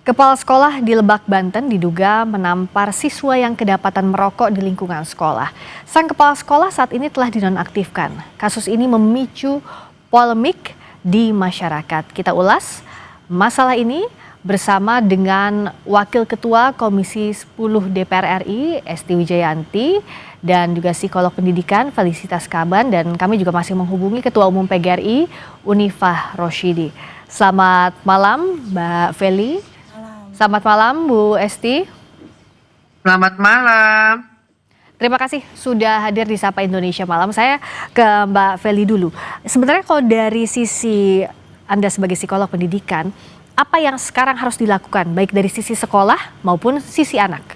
Kepala sekolah di Lebak, Banten diduga menampar siswa yang kedapatan merokok di lingkungan sekolah. Sang kepala sekolah saat ini telah dinonaktifkan. Kasus ini memicu polemik di masyarakat. Kita ulas masalah ini bersama dengan Wakil Ketua Komisi 10 DPR RI, Esti Wijayanti, dan juga psikolog pendidikan Felicitas Kaban, dan kami juga masih menghubungi Ketua Umum PGRI, Unifah Roshidi. Selamat malam, Mbak Feli. Selamat malam, Bu Esti. Selamat malam. Terima kasih sudah hadir di Sapa Indonesia Malam. Saya ke Mbak Feli dulu. Sebenarnya kalau dari sisi Anda sebagai psikolog pendidikan, apa yang sekarang harus dilakukan baik dari sisi sekolah maupun sisi anak?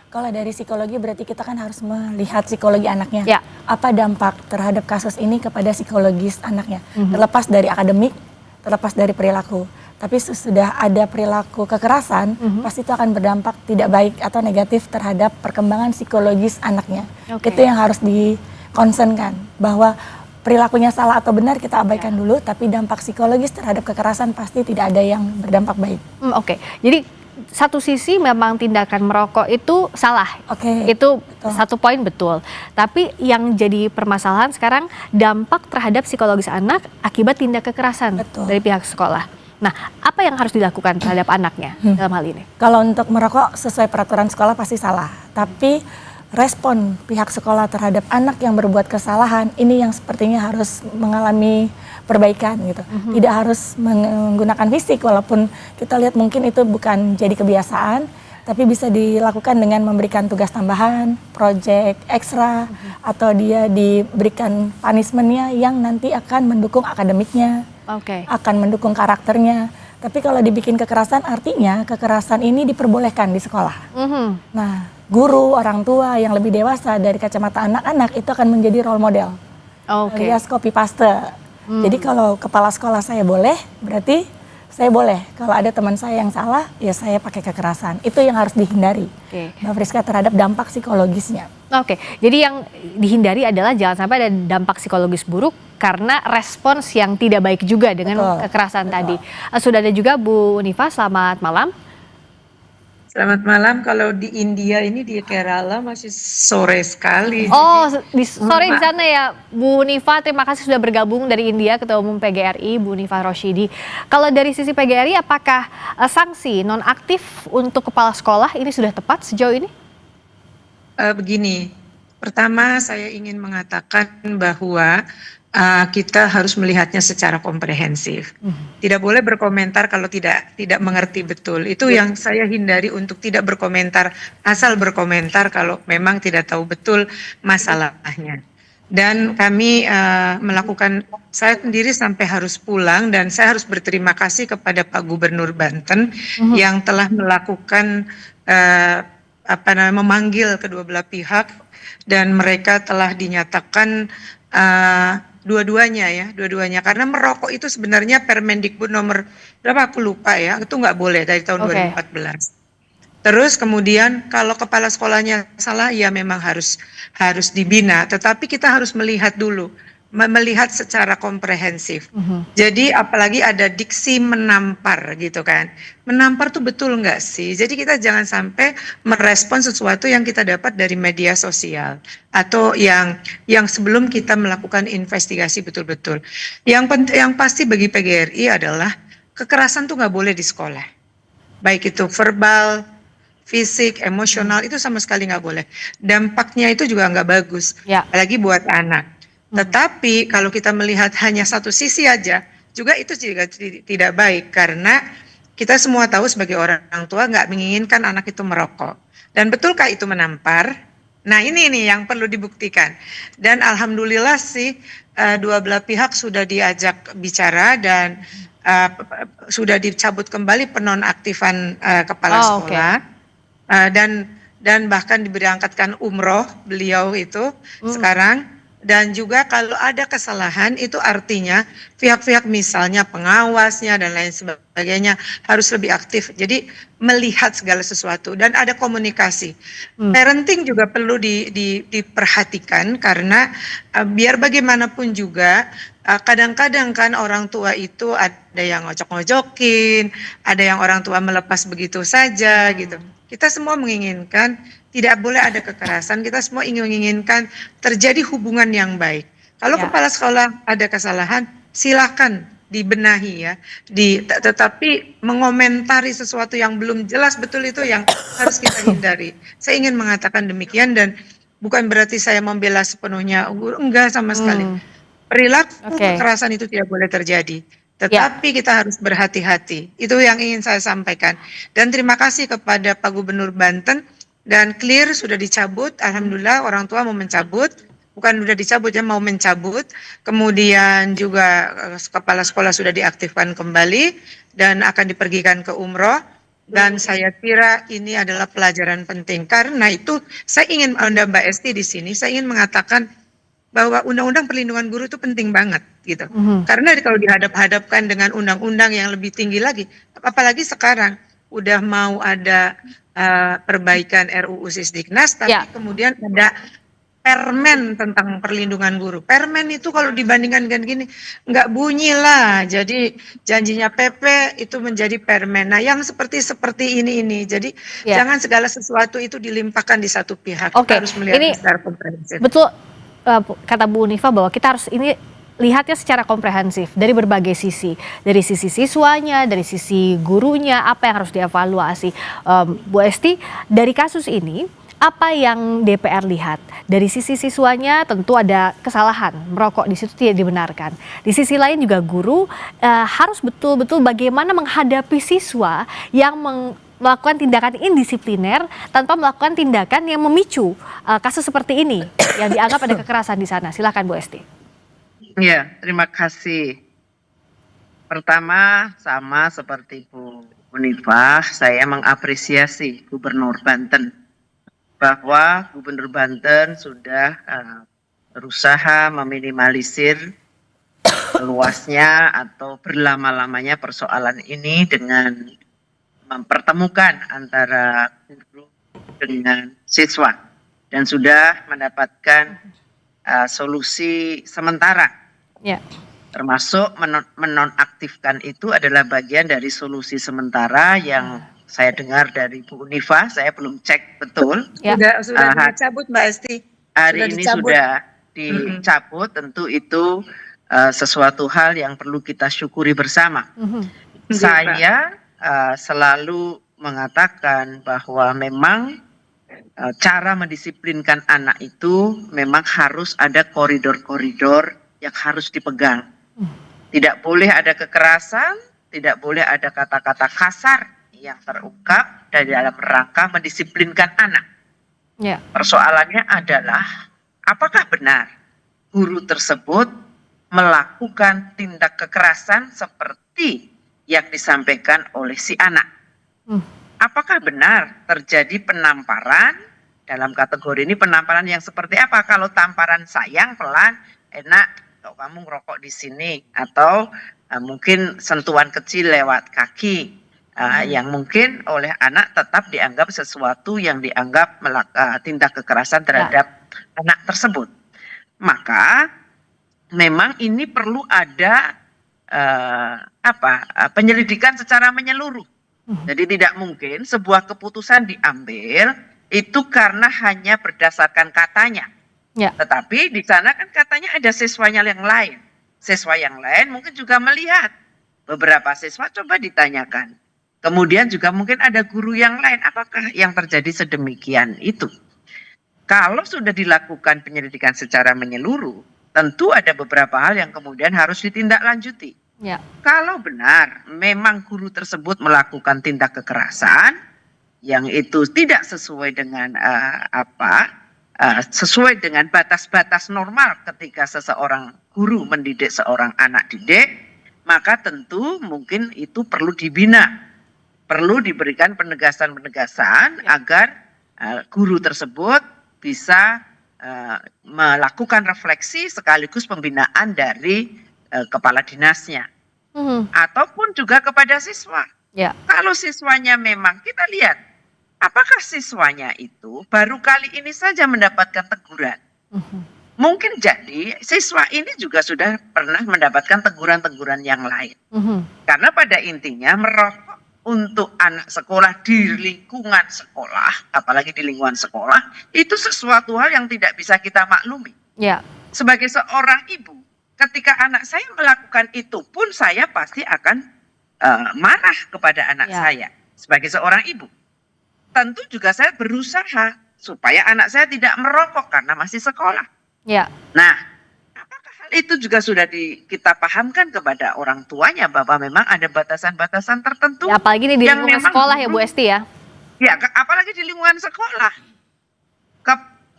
Kalau dari psikologi berarti kita kan harus melihat psikologi anaknya. Ya. Apa dampak terhadap kasus ini kepada psikologis anaknya? Terlepas dari akademik, terlepas dari perilaku. Tapi sesudah ada perilaku kekerasan, pasti itu akan berdampak tidak baik atau negatif terhadap perkembangan psikologis anaknya. Itu yang harus dikonsenkan, bahwa perilakunya salah atau benar kita abaikan dulu, tapi dampak psikologis terhadap kekerasan pasti tidak ada yang berdampak baik. Oke. Jadi satu sisi memang tindakan merokok itu salah. Itu betul. Satu poin betul. Tapi yang jadi permasalahan sekarang dampak terhadap psikologis anak akibat tindak kekerasan dari pihak sekolah. Nah, apa yang harus dilakukan terhadap anaknya dalam hal ini? Kalau untuk merokok sesuai peraturan sekolah pasti salah. Tapi respon pihak sekolah terhadap anak yang berbuat kesalahan ini yang sepertinya harus mengalami perbaikan gitu. Tidak harus menggunakan fisik, walaupun kita lihat mungkin itu bukan jadi kebiasaan, tapi bisa dilakukan dengan memberikan tugas tambahan, proyek ekstra, atau dia diberikan punishment-nya yang nanti akan mendukung akademiknya. Akan mendukung karakternya. Tapi kalau dibikin kekerasan, artinya kekerasan ini diperbolehkan di sekolah. Nah, guru, orang tua yang lebih dewasa dari kacamata anak-anak itu akan menjadi role model. Alias copy paste. Jadi kalau kepala sekolah saya boleh, berarti saya boleh. Kalau ada teman saya yang salah, ya saya pakai kekerasan. Itu yang harus dihindari, Mbak Friska, terhadap dampak psikologisnya. Jadi yang dihindari adalah jangan sampai ada dampak psikologis buruk karena respons yang tidak baik juga dengan kekerasan tadi. Sudah ada juga Bu Unifah, selamat malam. Selamat malam. Kalau di India ini di Kerala masih sore sekali. Sore di sana ya, Bu Unifah. Terima kasih sudah bergabung dari India, Ketua Umum PGRI, Bu Unifah Roshidi. Kalau dari sisi PGRI, apakah sanksi nonaktif untuk kepala sekolah ini sudah tepat sejauh ini? Begini, pertama saya ingin mengatakan bahwa kita harus melihatnya secara komprehensif. Tidak boleh berkomentar kalau tidak mengerti betul. Itu yang saya hindari, untuk tidak berkomentar, asal berkomentar kalau memang tidak tahu betul masalahnya. Dan kami melakukan, saya sendiri sampai harus pulang, dan saya harus berterima kasih kepada Pak Gubernur Banten yang telah melakukan memanggil kedua belah pihak, dan mereka telah dinyatakan dua-duanya, karena merokok itu sebenarnya Permendikbud nomor berapa aku lupa ya, itu nggak boleh dari tahun 2014. Terus kemudian kalau kepala sekolahnya salah, ya memang harus dibina, tetapi kita harus melihat dulu, melihat secara komprehensif. Jadi apalagi ada diksi menampar gitu kan. Menampar tuh betul nggak sih? Jadi kita jangan sampai merespon sesuatu yang kita dapat dari media sosial atau yang sebelum kita melakukan investigasi betul-betul. Yang pasti bagi PGRI adalah kekerasan tuh nggak boleh di sekolah. Baik itu verbal, fisik, emosional, itu sama sekali nggak boleh. Dampaknya itu juga nggak bagus, apalagi buat anak. Tetapi kalau kita melihat hanya satu sisi aja, juga itu juga tidak baik, karena kita semua tahu sebagai orang tua nggak menginginkan anak itu merokok. Dan betulkah itu menampar? Nah ini nih yang perlu dibuktikan. Dan alhamdulillah sih dua belah pihak sudah diajak bicara dan sudah dicabut kembali penonaktifan kepala sekolah. Dan bahkan diberangkatkan umroh beliau itu sekarang. Dan juga kalau ada kesalahan itu artinya pihak-pihak misalnya pengawasnya dan lain sebagainya harus lebih aktif. Jadi melihat segala sesuatu dan ada komunikasi. Parenting juga perlu diperhatikan, karena biar bagaimanapun juga kadang-kadang kan orang tua itu ada yang ngojok-ngojokin, ada yang orang tua melepas begitu saja gitu. Kita semua menginginkan tidak boleh ada kekerasan, kita semua menginginkan terjadi hubungan yang baik. Kalau Ya. kepala sekolah ada kesalahan, silakan dibenahi ya. Tetapi mengomentari sesuatu yang belum jelas betul itu yang harus kita hindari. Saya ingin mengatakan demikian dan bukan berarti saya membela sepenuhnya guru, enggak sama sekali. Perilaku kekerasan itu tidak boleh terjadi. Tetapi kita harus berhati-hati. Itu yang ingin saya sampaikan. Dan terima kasih kepada Pak Gubernur Banten dan clear sudah dicabut. Alhamdulillah orang tua mau mencabut. Bukan sudah dicabut ya, mau mencabut. Kemudian juga kepala sekolah sudah diaktifkan kembali dan akan dipergikan ke umroh. Dan saya kira ini adalah pelajaran penting. Karena itu saya ingin Mbak Esti di sini, saya ingin mengatakan bahwa undang-undang perlindungan guru itu penting banget gitu. Karena kalau dihadap-hadapkan dengan undang-undang yang lebih tinggi lagi, apalagi sekarang udah mau ada perbaikan RUU Sisdiknas, tapi kemudian ada permen tentang perlindungan guru. Permen itu kalau dibandingkan dengan gini nggak bunyi lah. Jadi janjinya PP itu menjadi permen. Nah, yang seperti ini. Jadi jangan segala sesuatu itu dilimpahkan di satu pihak. Kita harus melihat secara komprehensif. Betul. Kata Bu Unifa bahwa kita harus ini lihatnya secara komprehensif dari berbagai sisi, dari sisi siswanya, dari sisi gurunya, apa yang harus dievaluasi. Bu Esti, dari kasus ini apa yang DPR lihat? Dari sisi siswanya tentu ada kesalahan, merokok di situ tidak dibenarkan. Di sisi lain juga guru harus betul-betul bagaimana menghadapi siswa yang melakukan tindakan indisipliner tanpa melakukan tindakan yang memicu kasus seperti ini yang dianggap ada kekerasan di sana. Silakan Bu Esti. Ya, terima kasih. Pertama, sama seperti Bu Unifah, saya mengapresiasi Gubernur Banten bahwa Gubernur Banten sudah berusaha meminimalisir luasnya atau berlama-lamanya persoalan ini dengan mempertemukan antara guru dengan siswa dan sudah mendapatkan solusi sementara, termasuk menonaktifkan itu adalah bagian dari solusi sementara yang saya dengar dari Bu Unifa. Saya belum cek betul. Sudah dicabut Mbak Esti. Hari ini sudah dicabut, tentu itu sesuatu hal yang perlu kita syukuri bersama. Saya selalu mengatakan bahwa memang cara mendisiplinkan anak itu memang harus ada koridor-koridor yang harus dipegang. Tidak boleh ada kekerasan, tidak boleh ada kata-kata kasar yang terungkap dari dalam rangka mendisiplinkan anak. Persoalannya adalah apakah benar guru tersebut melakukan tindak kekerasan seperti yang disampaikan oleh si anak. Apakah benar terjadi penamparan? Dalam kategori ini penamparan yang seperti apa? Kalau tamparan sayang, pelan, enak, kalau kamu ngerokok di sini, atau mungkin sentuhan kecil lewat kaki, yang mungkin oleh anak tetap dianggap sesuatu yang dianggap tindak kekerasan terhadap anak tersebut. Maka memang ini perlu ada penyelidikan secara menyeluruh. Jadi tidak mungkin sebuah keputusan diambil itu karena hanya berdasarkan katanya. Tetapi di sana kan katanya ada siswanya yang lain. Siswa yang lain mungkin juga melihat. Beberapa siswa coba ditanyakan. Kemudian juga mungkin ada guru yang lain. Apakah yang terjadi sedemikian itu? Kalau sudah dilakukan penyelidikan secara menyeluruh, tentu ada beberapa hal yang kemudian harus ditindaklanjuti. Kalau benar memang guru tersebut melakukan tindak kekerasan yang itu tidak sesuai dengan sesuai dengan batas-batas normal ketika seseorang guru mendidik seorang anak didik, maka tentu mungkin itu perlu dibina, perlu diberikan penegasan-penegasan agar guru tersebut bisa melakukan refleksi sekaligus pembinaan dari kepala dinasnya, ataupun juga kepada siswa. Kalau siswanya memang kita lihat, apakah siswanya itu baru kali ini saja mendapatkan teguran, mungkin jadi siswa ini juga sudah pernah mendapatkan teguran-teguran yang lain. Karena pada intinya merokok untuk anak sekolah di lingkungan sekolah, apalagi di lingkungan sekolah, itu sesuatu hal yang tidak bisa kita maklumi. Ya. Sebagai seorang ibu, ketika anak saya melakukan itu pun saya pasti akan marah kepada anak saya. Sebagai seorang ibu, tentu juga saya berusaha supaya anak saya tidak merokok karena masih sekolah. Ya. Nah, apakah hal itu juga sudah kita pahamkan kepada orang tuanya bahwa memang ada batasan-batasan tertentu? Ya, apalagi di lingkungan sekolah ya Bu Esti ya? Ya, apalagi di lingkungan sekolah.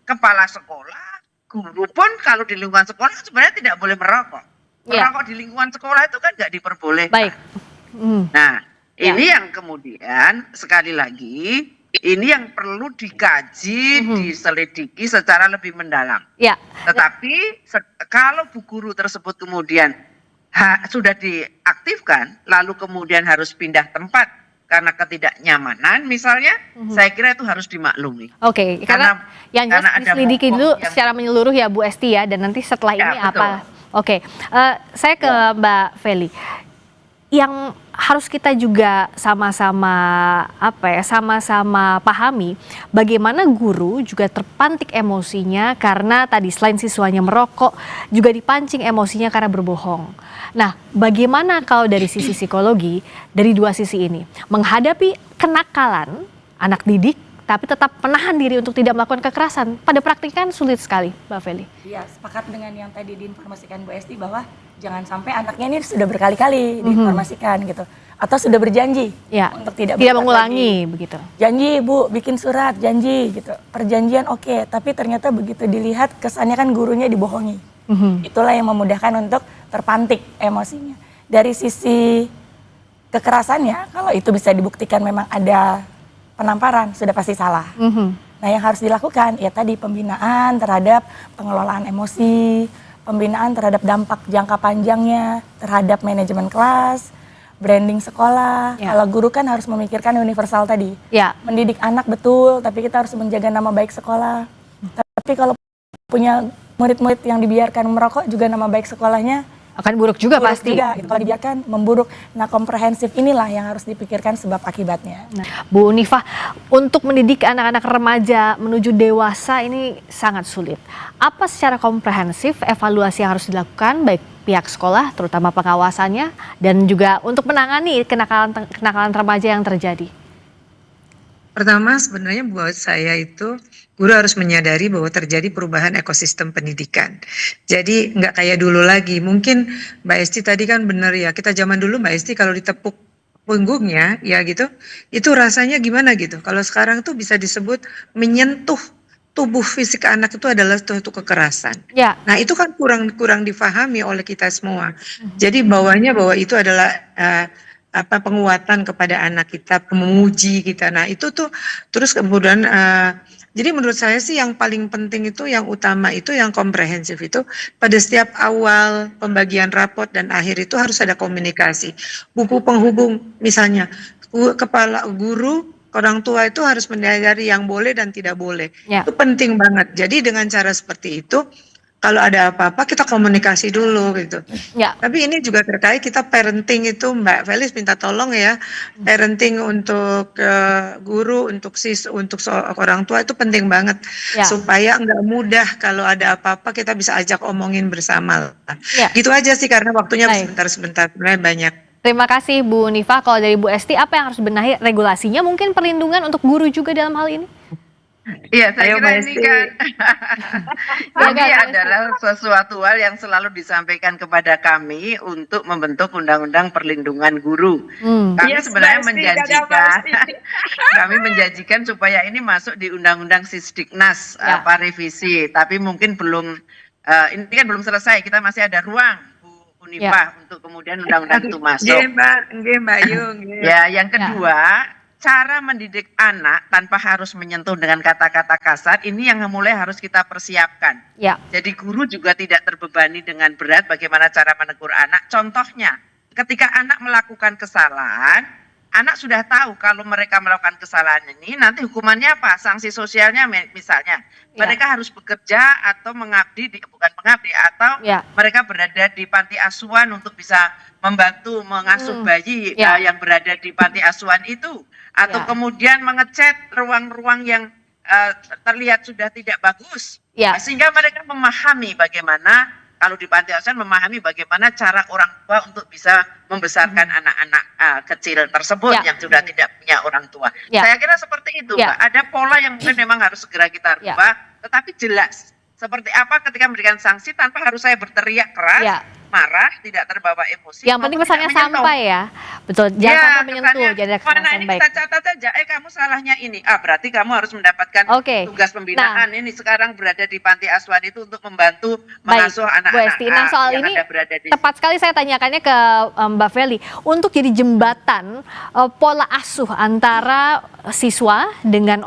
Kepala sekolah, guru pun kalau di lingkungan sekolah sebenarnya tidak boleh merokok. Merokok di lingkungan sekolah itu kan nggak diperbolehkan. Baik. Nah, ini yang kemudian sekali lagi ini yang perlu dikaji, diselidiki secara lebih mendalam. Ya. Tetapi kalau bu guru tersebut kemudian sudah diaktifkan, lalu kemudian harus pindah tempat karena ketidaknyamanan misalnya, saya kira itu harus dimaklumi. Oke, karena yang jelas diselidiki dulu secara menyeluruh ya Bu Esti ya, dan nanti setelah ini apa? Oke, saya ke Mbak Feli. Yang harus kita juga sama-sama pahami bagaimana guru juga terpantik emosinya karena tadi selain siswanya merokok juga dipancing emosinya karena berbohong. Nah, bagaimana kalau dari sisi psikologi dari dua sisi ini menghadapi kenakalan anak didik tapi tetap menahan diri untuk tidak melakukan kekerasan, pada praktiknya sulit sekali, Mbak Feli. Iya, sepakat dengan yang tadi diinformasikan Bu Esti bahwa jangan sampai anaknya ini sudah berkali-kali diinformasikan gitu, atau sudah berjanji untuk tidak mengulangi begitu. Janji Bu, bikin surat, janji gitu, perjanjian oke, tapi ternyata begitu dilihat kesannya kan gurunya dibohongi. Itulah yang memudahkan untuk terpantik emosinya. Dari sisi kekerasannya, kalau itu bisa dibuktikan memang ada penamparan, sudah pasti salah. Nah, yang harus dilakukan ya tadi pembinaan terhadap pengelolaan emosi, pembinaan terhadap dampak jangka panjangnya, terhadap manajemen kelas, branding sekolah. Kalau guru kan harus memikirkan universal tadi. Mendidik anak betul, tapi kita harus menjaga nama baik sekolah. Tapi kalau punya murid-murid yang dibiarkan merokok juga nama baik sekolahnya akan buruk juga pasti. Juga, gitu. Kalau dibiarkan memburuk. Nah, komprehensif inilah yang harus dipikirkan sebab akibatnya. Nah, Bu Unifah, untuk mendidik anak-anak remaja menuju dewasa ini sangat sulit. Apa secara komprehensif evaluasi yang harus dilakukan baik pihak sekolah, terutama pengawasannya, dan juga untuk menangani kenakalan remaja yang terjadi? Pertama, sebenarnya buat saya itu guru harus menyadari bahwa terjadi perubahan ekosistem pendidikan. Jadi nggak kayak dulu lagi. Mungkin Mbak Esti tadi kan benar ya, kita zaman dulu Mbak Esti kalau ditepuk punggungnya ya gitu, itu rasanya gimana gitu. Kalau sekarang tuh bisa disebut menyentuh tubuh fisik anak itu adalah suatu kekerasan. Nah itu kan kurang difahami oleh kita semua. Jadi bawahnya bahwa itu adalah penguatan kepada anak kita, memuji kita. Nah itu tuh terus kemudian jadi menurut saya sih yang paling penting itu yang utama itu yang komprehensif itu pada setiap awal pembagian rapot dan akhir itu harus ada komunikasi. Buku penghubung misalnya kepala guru, orang tua itu harus menyadari yang boleh dan tidak boleh. Itu penting banget. Jadi dengan cara seperti itu kalau ada apa-apa kita komunikasi dulu gitu. Tapi ini juga terkait kita parenting itu Mbak Felis minta tolong ya, parenting untuk guru, untuk orang tua itu penting banget supaya nggak mudah kalau ada apa-apa kita bisa ajak omongin bersama. Gitu aja sih karena waktunya sebentar sebenarnya banyak. Terima kasih Bu Unifah. Kalau dari Bu Esti apa yang harus benahi regulasinya, mungkin perlindungan untuk guru juga dalam hal ini? Iya, saya kira ini kan ini adalah sesuatu hal yang selalu disampaikan kepada kami untuk membentuk undang-undang perlindungan guru. Kami sebenarnya menjanjikan supaya ini masuk di undang-undang Sisdiknas revisi, tapi mungkin belum ini kan belum selesai, kita masih ada ruang Bu Unifah untuk kemudian undang-undang itu masuk. Mbak Yung. Ya, yang kedua cara mendidik anak tanpa harus menyentuh dengan kata-kata kasar, ini yang mulai harus kita persiapkan. Jadi guru juga tidak terbebani dengan berat bagaimana cara menegur anak. Contohnya, ketika anak melakukan kesalahan, anak sudah tahu kalau mereka melakukan kesalahan ini nanti hukumannya apa, sanksi sosialnya misalnya mereka harus bekerja atau mengabdi bukan mengabdi atau mereka berada di panti asuhan untuk bisa membantu mengasuh bayi yang berada di panti asuhan itu, atau kemudian mengecat ruang-ruang yang terlihat sudah tidak bagus, sehingga mereka memahami bagaimana kalau di panti asuhan memahami bagaimana cara orang tua untuk bisa membesarkan anak-anak kecil tersebut yang sudah tidak punya orang tua. Saya kira seperti itu, Mbak. Ada pola yang mungkin memang harus segera kita rubah, tetapi jelas seperti apa ketika memberikan sanksi tanpa harus saya berteriak keras, marah, tidak terbawa emosi. Yang penting pesannya sampai ya, betul. Jangan sampai menyentuh, jadi mana ini kita catat aja, kamu salahnya ini, berarti kamu harus mendapatkan tugas pembinaan. Ini sekarang berada di panti asuhan itu untuk membantu mengasuh anak-anak nah, soal ini tepat sekali saya tanyakannya ke Mbak Feli, untuk jadi jembatan pola asuh antara siswa dengan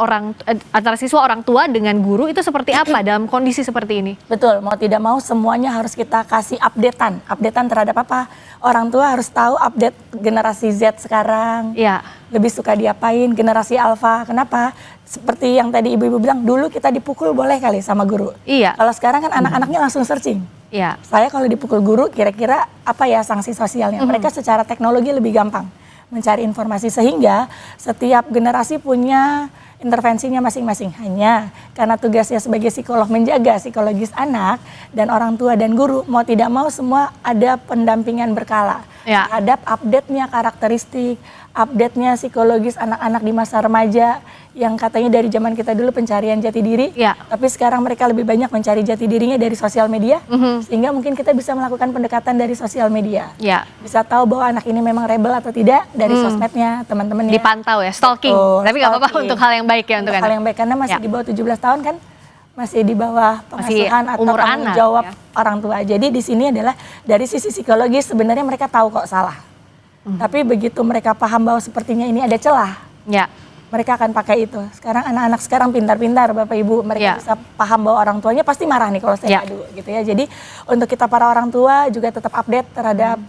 antara siswa orang tua dengan guru itu seperti apa dalam kondisi seperti ini? Betul, mau tidak mau semuanya harus kita kasih updatean terhadap apa? Orang tua harus tahu update generasi Z sekarang. Lebih suka diapain, generasi alfa. Kenapa? Seperti yang tadi ibu-ibu bilang, dulu kita dipukul boleh kali sama guru. Kalau sekarang kan anak-anaknya langsung searching. Saya kalau dipukul guru kira-kira apa ya sanksi sosialnya? Mereka secara teknologi lebih gampang mencari informasi, sehingga setiap generasi punya intervensinya masing-masing. Hanya karena tugasnya sebagai psikolog menjaga psikologis anak dan orang tua dan guru, mau tidak mau semua ada pendampingan berkala terhadap update-nya karakteristik, update-nya psikologis anak-anak di masa remaja yang katanya dari zaman kita dulu pencarian jati diri, tapi sekarang mereka lebih banyak mencari jati dirinya dari sosial media, sehingga mungkin kita bisa melakukan pendekatan dari sosial media. Bisa tahu bahwa anak ini memang rebel atau tidak dari sosmednya, teman-temannya. Dipantau ya, stalking. Tapi nggak apa-apa untuk hal yang baik ya untuk hal yang baik, karena masih di bawah 17 tahun kan, masih di bawah pengasuhan atau tanggung jawab orang tua. Jadi di sini adalah dari sisi psikologis sebenarnya mereka tahu kok salah. Tapi begitu mereka paham bahwa sepertinya ini ada celah, mereka akan pakai itu. Sekarang anak-anak sekarang pintar-pintar Bapak Ibu, mereka bisa paham bahwa orang tuanya pasti marah nih kalau saya ngadu gitu ya. Jadi untuk kita para orang tua juga tetap update terhadap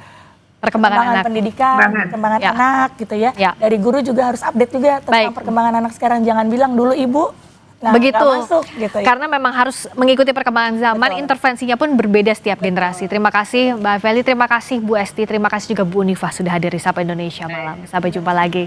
perkembangan pendidikan, perkembangan anak gitu ya. Dari guru juga harus update juga tentang perkembangan anak sekarang. Jangan bilang dulu ibu begitu masuk, gitu ya. Karena memang harus mengikuti perkembangan zaman. Intervensinya pun berbeda setiap generasi. Terima kasih Mbak Feli, terima kasih Bu Esti, terima kasih juga Bu Unifah sudah hadir di Sapa Indonesia Malam. Sampai jumpa lagi.